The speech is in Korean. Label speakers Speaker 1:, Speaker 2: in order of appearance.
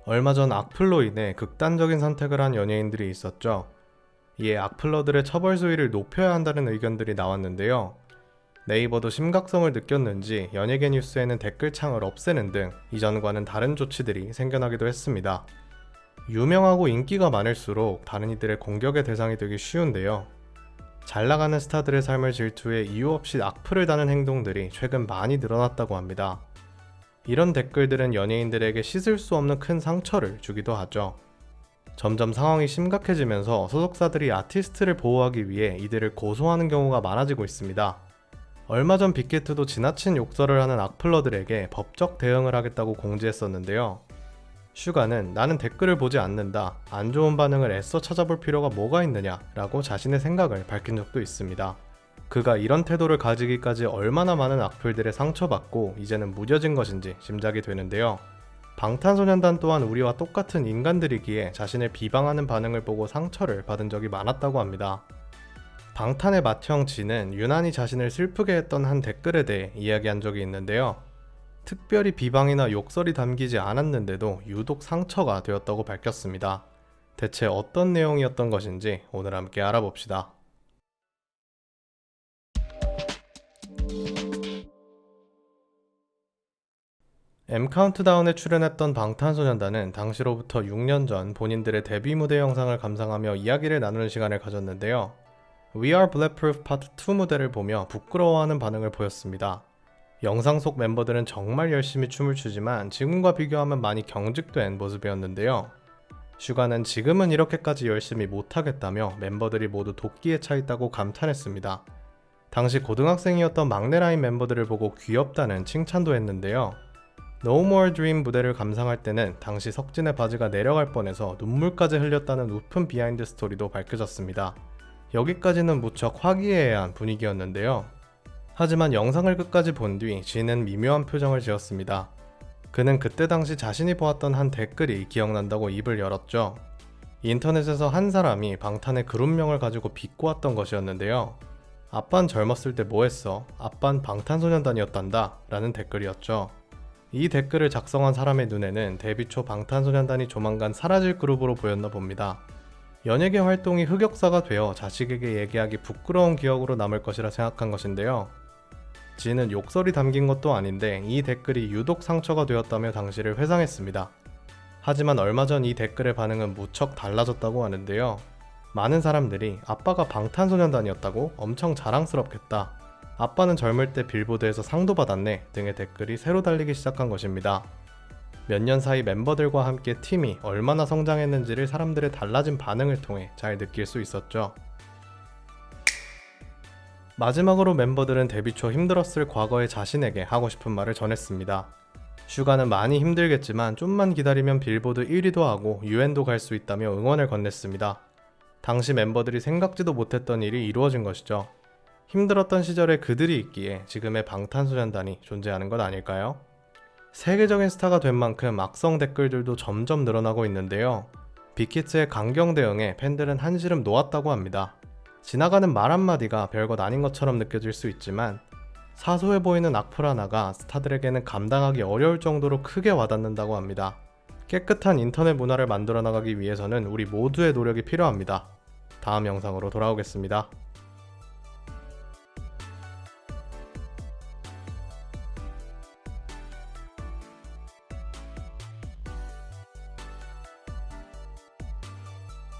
Speaker 1: 얼마 전 악플로 인해 극단적인 선택을 한 연예인들이 있었죠. 이에 악플러들의 처벌 수위를 높여야 한다는 의견들이 나왔는데요. 네이버도 심각성을 느꼈는지 연예계 뉴스에는 댓글창을 없애는 등 이전과는 다른 조치들이 생겨나기도 했습니다. 유명하고 인기가 많을수록 다른 이들의 공격의 대상이 되기 쉬운데요. 잘 나가는 스타들의 삶을 질투해 이유 없이 악플을 다는 행동들이 최근 많이 늘어났다고 합니다. 이런 댓글들은 연예인들에게 씻을 수 없는 큰 상처를 주기도 하죠. 점점 상황이 심각해지면서 소속사들이 아티스트를 보호하기 위해 이들을 고소하는 경우가 많아지고 있습니다. 얼마 전 빅히트도 지나친 욕설을 하는 악플러들에게 법적 대응을 하겠다고 공지했었는데요. 슈가는 나는 댓글을 보지 않는다, 안 좋은 반응을 애써 찾아볼 필요가 뭐가 있느냐 라고 자신의 생각을 밝힌 적도 있습니다. 그가 이런 태도를 가지기까지 얼마나 많은 악플들에 상처받고 이제는 무뎌진 것인지 짐작이 되는데요. 방탄소년단 또한 우리와 똑같은 인간들이기에 자신을 비방하는 반응을 보고 상처를 받은 적이 많았다고 합니다. 방탄의 맏형 진은 유난히 자신을 슬프게 했던 한 댓글에 대해 이야기한 적이 있는데요. 특별히 비방이나 욕설이 담기지 않았는데도 유독 상처가 되었다고 밝혔습니다. 대체 어떤 내용이었던 것인지 오늘 함께 알아봅시다. M카운트다운에 출연했던 방탄소년단은 당시로부터 6년 전 본인들의 데뷔 무대 영상을 감상하며 이야기를 나누는 시간을 가졌는데요. We Are Bulletproof Part 2 무대를 보며 부끄러워하는 반응을 보였습니다. 영상 속 멤버들은 정말 열심히 춤을 추지만 지금과 비교하면 많이 경직된 모습이었는데요. 슈가는 지금은 이렇게까지 열심히 못하겠다며 멤버들이 모두 도끼에 차 있다고 감탄했습니다. 당시 고등학생이었던 막내 라인 멤버들을 보고 귀엽다는 칭찬도 했는데요. No More Dream 무대를 감상할 때는 당시 석진의 바지가 내려갈 뻔해서 눈물까지 흘렸다는 우픈 비하인드 스토리도 밝혀졌습니다. 여기까지는 무척 화기애애한 분위기였는데요. 하지만 영상을 끝까지 본 뒤 진은 미묘한 표정을 지었습니다. 그는 그때 당시 자신이 보았던 한 댓글이 기억난다고 입을 열었죠. 인터넷에서 한 사람이 방탄의 그룹명을 가지고 비꼬았던 것이었는데요. 아빤 젊었을 때 뭐했어? 아빤 방탄소년단이었단다 라는 댓글이었죠. 이 댓글을 작성한 사람의 눈에는 데뷔 초 방탄소년단이 조만간 사라질 그룹으로 보였나 봅니다. 연예계 활동이 흑역사가 되어 자식에게 얘기하기 부끄러운 기억으로 남을 것이라 생각한 것인데요. 진은 욕설이 담긴 것도 아닌데 이 댓글이 유독 상처가 되었다며 당시를 회상했습니다. 하지만 얼마 전 이 댓글의 반응은 무척 달라졌다고 하는데요. 많은 사람들이 아빠가 방탄소년단이었다고? 엄청 자랑스럽겠다. 아빠는 젊을 때 빌보드에서 상도 받았네 등의 댓글이 새로 달리기 시작한 것입니다. 몇 년 사이 멤버들과 함께 팀이 얼마나 성장했는지를 사람들의 달라진 반응을 통해 잘 느낄 수 있었죠. 마지막으로 멤버들은 데뷔 초 힘들었을 과거의 자신에게 하고 싶은 말을 전했습니다. 슈가는 많이 힘들겠지만 좀만 기다리면 빌보드 1위도 하고 UN도 갈 수 있다며 응원을 건넸습니다. 당시 멤버들이 생각지도 못했던 일이 이루어진 것이죠. 힘들었던 시절에 그들이 있기에 지금의 방탄소년단이 존재하는 것 아닐까요? 세계적인 스타가 된 만큼 악성 댓글들도 점점 늘어나고 있는데요. 빅히트의 강경 대응에 팬들은 한시름 놓았다고 합니다. 지나가는 말 한마디가 별것 아닌 것처럼 느껴질 수 있지만 사소해 보이는 악플 하나가 스타들에게는 감당하기 어려울 정도로 크게 와닿는다고 합니다. 깨끗한 인터넷 문화를 만들어 나가기 위해서는 우리 모두의 노력이 필요합니다. 다음 영상으로 돌아오겠습니다.